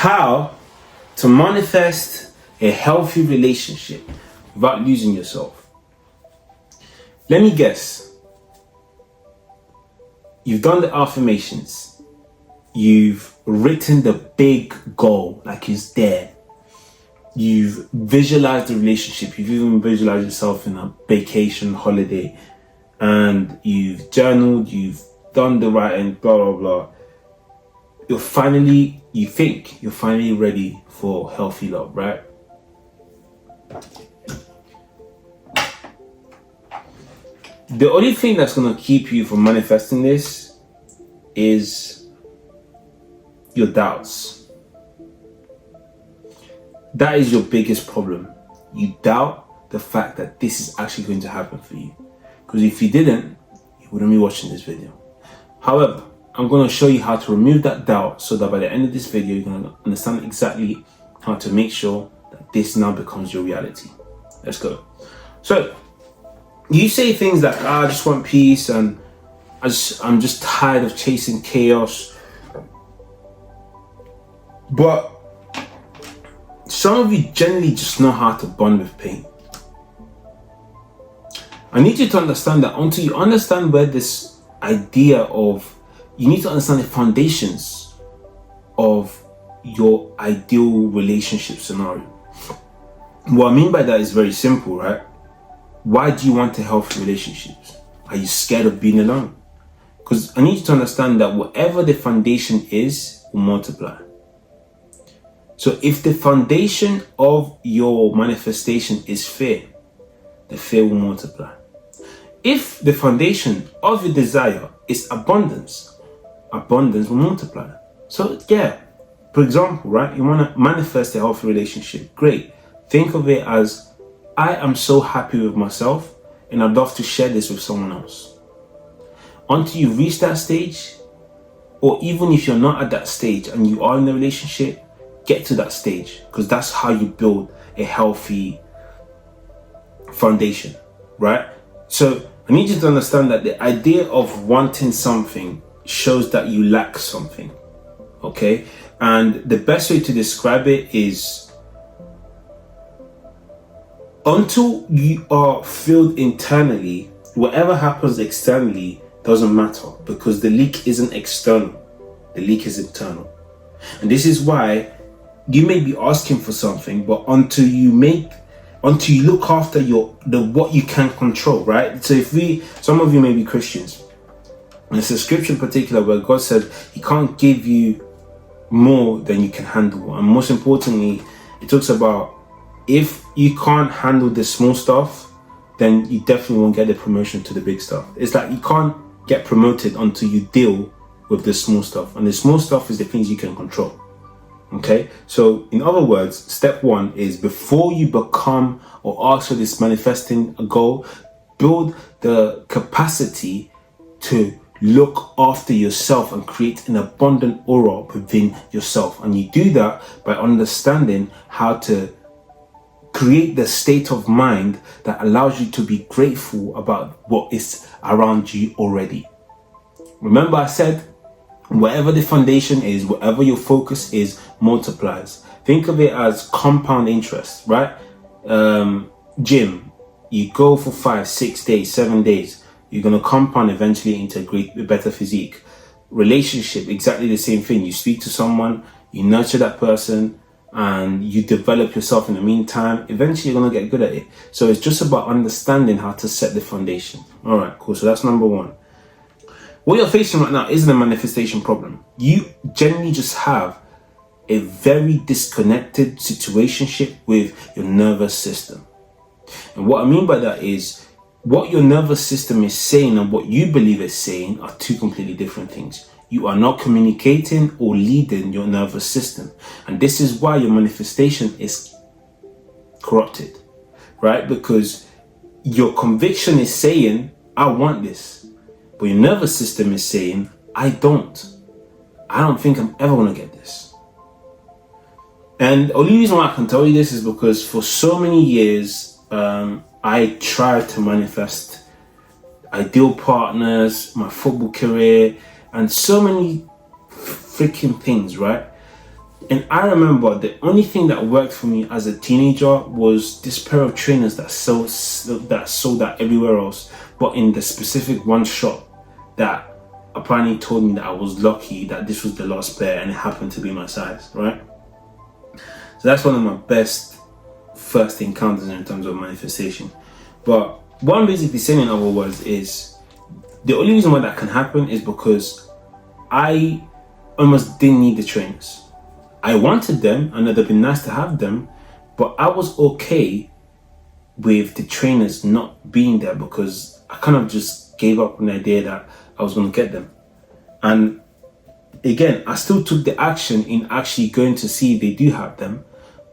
How to manifest a healthy relationship without losing yourself. Let me guess. You've done the affirmations. You've written the big goal like it's there. You've visualized the relationship. You've even visualized yourself in a vacation holiday. And you've journaled, you've done the writing, blah, blah, blah. You think you're finally ready for healthy love, right? The only thing that's going to keep you from manifesting this is your doubts. That is your biggest problem. You doubt the fact that this is actually going to happen for you. Because if you didn't, you wouldn't be watching this video. However, I'm going to show you how to remove that doubt so that by the end of this video, you're going to understand exactly how to make sure that this now becomes your reality. Let's go. So, you say things like, I just want peace and I'm just tired of chasing chaos. But some of you generally just know how to bond with pain. I need you to understand that until you understand where this idea of, you need to understand the foundations of your ideal relationship scenario. What I mean by that is very simple, right? Why do you want a healthy relationships? Are you scared of being alone? Because I need you to understand that whatever the foundation is will multiply. So if the foundation of your manifestation is fear, the fear will multiply. If the foundation of your desire is abundance, abundance will multiply. So yeah, for example, right, you want to manifest a healthy relationship. Great. Think of it as, I am so happy with myself and I'd love to share this with someone else. Until you reach that stage, or even if you're not at that stage and you are in a relationship, get to that stage, because that's how you build a healthy foundation, right? So I need you to understand that the idea of wanting something shows that you lack something, okay? And the best way to describe it is, until you are filled internally, whatever happens externally doesn't matter, because the leak isn't external, the leak is internal. And this is why you may be asking for something, but until you look after what you can control, right? So some of you may be Christians, and there's a scripture in particular where God said He can't give you more than you can handle. And most importantly, it talks about, if you can't handle the small stuff, then you definitely won't get the promotion to the big stuff. It's like you can't get promoted until you deal with the small stuff. And the small stuff is the things you can control. Okay? So in other words, step one is, before you become or ask for this manifesting a goal, build the capacity to look after yourself and create an abundant aura within yourself. And you do that by understanding how to create the state of mind that allows you to be grateful about what is around you already. Remember, I said, whatever the foundation is, whatever your focus is, multiplies. Think of it as compound interest, right? Gym, you go for 5, 6 days, 7 days. You're going to compound eventually into a better physique. Relationship, exactly the same thing. You speak to someone, you nurture that person, and you develop yourself in the meantime. Eventually, you're going to get good at it. So it's just about understanding how to set the foundation. All right, cool. So that's number one. What you're facing right now isn't a manifestation problem. You generally just have a very disconnected situationship with your nervous system. And what I mean by that is, what your nervous system is saying and what you believe it's saying are two completely different things. You are not communicating or leading your nervous system. And this is why your manifestation is corrupted, right? Because your conviction is saying, I want this. But your nervous system is saying, I don't think I'm ever going to get this. And the only reason why I can tell you this is because for so many years, I tried to manifest ideal partners, my football career, and so many freaking things, right? And I remember the only thing that worked for me as a teenager was this pair of trainers that sold that everywhere else, but in the specific one shop that apparently told me that I was lucky that this was the last pair and it happened to be my size, right? So that's one of my best first encounters in terms of manifestation. But what I'm basically saying, in other words, is the only reason why that can happen is because I almost didn't need the trainers. I wanted them and it'd have been nice to have them, but I was okay with the trainers not being there because I kind of just gave up on the idea that I was going to get them. And again, I still took the action in actually going to see if they do have them,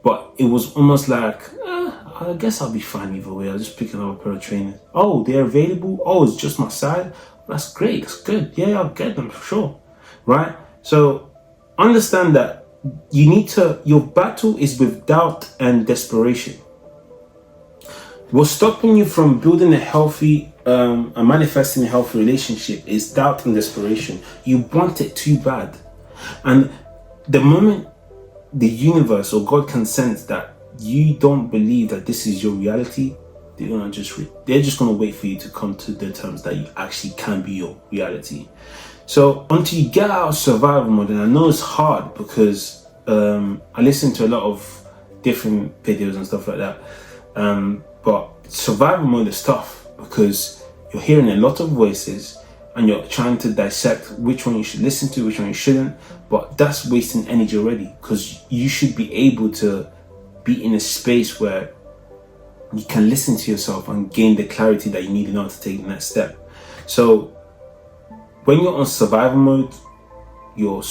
but it was almost like, I guess I'll be fine either way. I'll just pick another pair of trainers. Oh, they're available? Oh, it's just my size? That's great, that's good. Yeah, I'll get them for sure, right? So understand that your battle is with doubt and desperation. What's stopping you from building a healthy and manifesting a healthy relationship is doubt and desperation. You want it too bad. And the moment the universe or God can sense that you don't believe that this is your reality, they're just gonna wait for you to come to the terms that you actually can be your reality. So until you get out of survival mode, and I know it's hard because I listen to a lot of different videos and stuff like that, but survival mode is tough because you're hearing a lot of voices and you're trying to dissect which one you should listen to, which one you shouldn't, but that's wasting energy already, because you should be able to be in a space where you can listen to yourself and gain the clarity that you need in order to take the next step. So when you're on survival mode, you're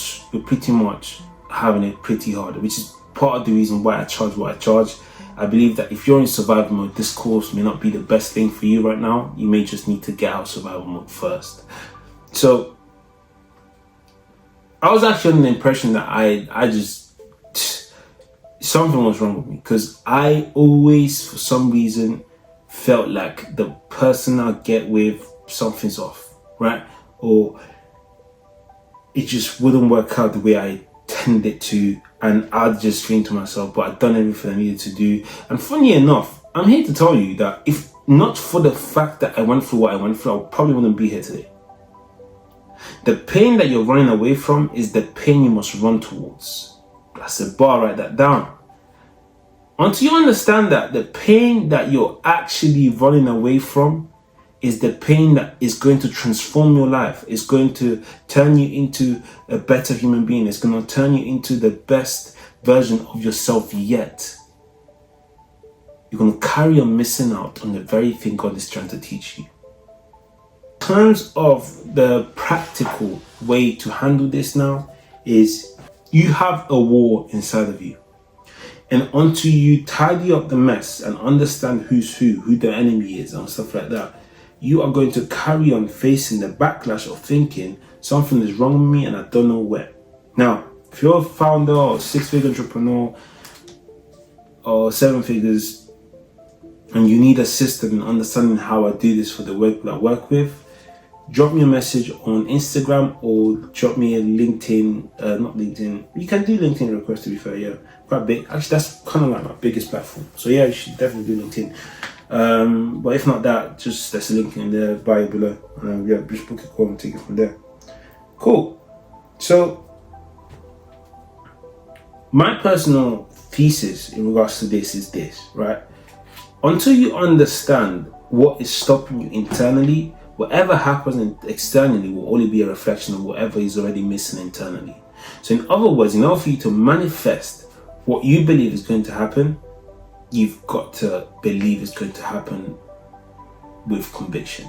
pretty much having it pretty hard, which is part of the reason why I charge what I charge. I believe that if you're in survival mode, this course may not be the best thing for you right now. You may just need to get out of survival mode first. So I was actually under the impression that something was wrong with me, because I always, for some reason, felt like the person I get with, something's off, right? Or it just wouldn't work out the way I intended to, and I'd just think to myself, but I'd done everything I needed to do. And funny enough, I'm here to tell you that if not for the fact that I went through what I went through, I probably wouldn't be here today. The pain that you're running away from is the pain you must run towards. That's a bar, write that down. Until you understand that the pain that you're actually running away from is the pain that is going to transform your life. It's going to turn you into a better human being. It's going to turn you into the best version of yourself yet. You're going to carry on missing out on the very thing God is trying to teach you. In terms of the practical way to handle this now is you have a war inside of you. And until you tidy up the mess and understand who's who the enemy is and stuff like that, you are going to carry on facing the backlash of thinking something is wrong with me and I don't know where. Now, if you're a founder or 6-figure entrepreneur or 7 figures and you need a system in understanding how I do this for the work that I work with, drop me a message on Instagram or drop me a LinkedIn, not LinkedIn. You can do LinkedIn requests, to be fair, yeah. Quite big. Actually, that's kind of like my biggest platform. So yeah, you should definitely do LinkedIn. But if not that, just there's a link in the bio below. Yeah, just book a call and take it from there. Cool. So my personal thesis in regards to this is this, right? Until you understand what is stopping you internally, whatever happens externally will only be a reflection of whatever is already missing internally. So in other words, in order for you to manifest what you believe is going to happen, you've got to believe it's going to happen with conviction.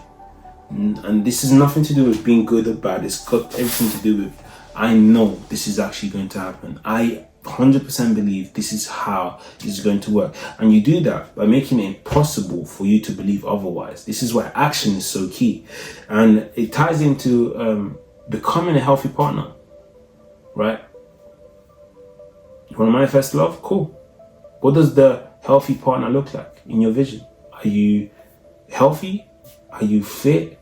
And this is nothing to do with being good or bad. It's got everything to do with, I know this is actually going to happen. I 100% believe this is how this is going to work. And you do that by making it impossible for you to believe otherwise. This is why action is so key. And it ties into becoming a healthy partner, right? You want to manifest love? Cool. What does the healthy partner look like in your vision? Are you healthy? Are you fit?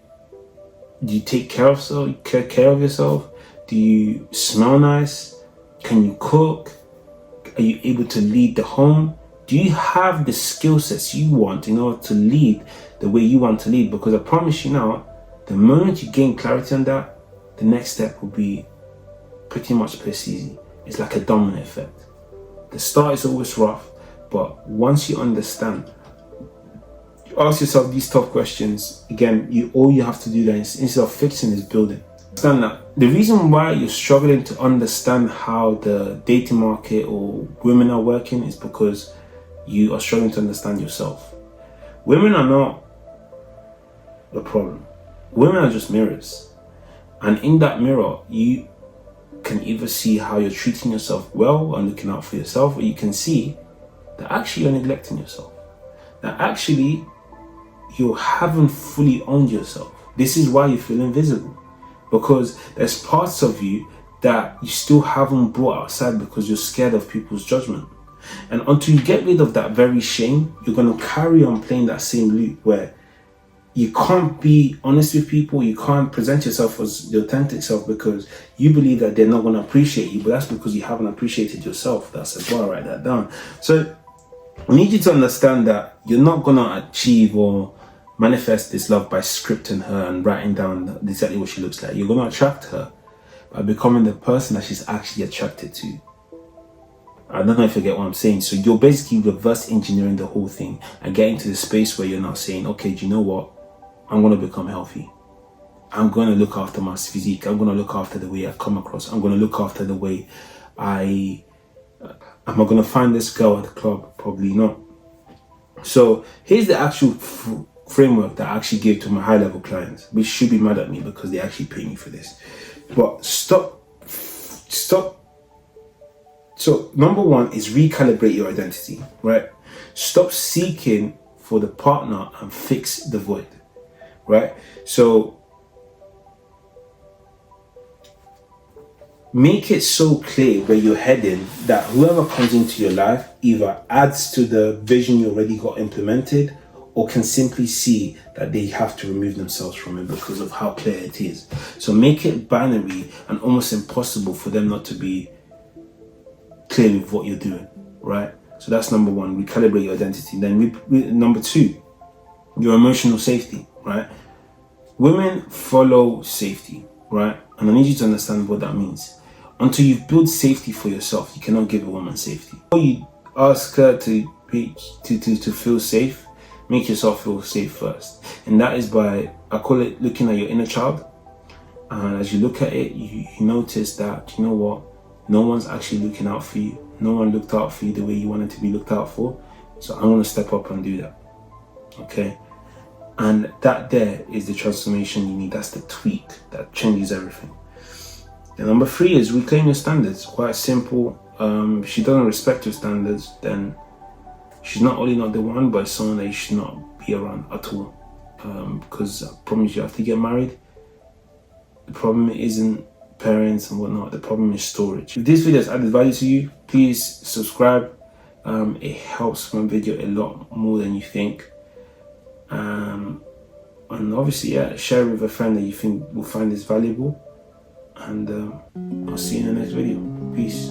Do you take care of yourself? Do you smell nice? Can you cook? Are you able to lead the home? Do you have the skill sets you want in order to lead the way you want to lead? Because I promise you now, the moment you gain clarity on that, the next step will be pretty much piss easy. It's like a domino effect. The start is always rough, but once you understand, you ask yourself these tough questions, again, all you have to do then is, instead of fixing, is building. Understand that the reason why you're struggling to understand how the dating market or women are working is because you are struggling to understand yourself. Women are not the problem. Women are just mirrors. And in that mirror, you can either see how you're treating yourself well and looking out for yourself, or you can see that actually you're neglecting yourself. That actually you haven't fully owned yourself. This is why you feel invisible. Because there's parts of you that you still haven't brought outside because you're scared of people's judgment. And until you get rid of that very shame, you're going to carry on playing that same loop where you can't be honest with people, you can't present yourself as the authentic self because you believe that they're not going to appreciate you, but that's because you haven't appreciated yourself. That's as well, write that down. So I need you to understand that you're not going to achieve or manifest this love by scripting her and writing down exactly what she looks like. You're going to attract her by becoming the person that she's actually attracted to. I don't know if you get what I'm saying. So you're basically reverse engineering the whole thing and getting to the space where you're now saying, okay, do you know what? I'm going to become healthy. I'm going to look after my physique. I'm going to look after the way I come across. I'm going to look after the way am I going to find this girl at the club? Probably not. So here's the actual framework that I actually give to my high level clients, which should be mad at me because they actually pay me for this. But stop. So number one is recalibrate your identity, right? Stop seeking for the partner and fix the void, right? So make it so clear where you're heading that whoever comes into your life either adds to the vision you already got implemented or can simply see that they have to remove themselves from it because of how clear it is. So make it binary and almost impossible for them not to be clear with what you're doing, right? So that's number one, recalibrate your identity. Then number two, your emotional safety, right? Women follow safety, right? And I need you to understand what that means. Until you've built safety for yourself, you cannot give a woman safety. Before you ask her to feel safe, make yourself feel safe first. And that is by, I call it looking at your inner child. And as you look at it, you notice that, you know what? No one's actually looking out for you. No one looked out for you the way you wanted to be looked out for. So I'm going to step up and do that. Okay? And that there is the transformation you need. That's the tweak that changes everything. And number three is reclaim your standards. Quite simple. If she doesn't respect your standards, then she's not only not the one, but someone that you should not be around at all. Because I promise you, after you get married, the problem isn't parents and whatnot. The problem is storage. If this video has added value to you, please subscribe. It helps my video a lot more than you think. And obviously, yeah, share it with a friend that you think will find this valuable. And I'll see you in the next video. Peace.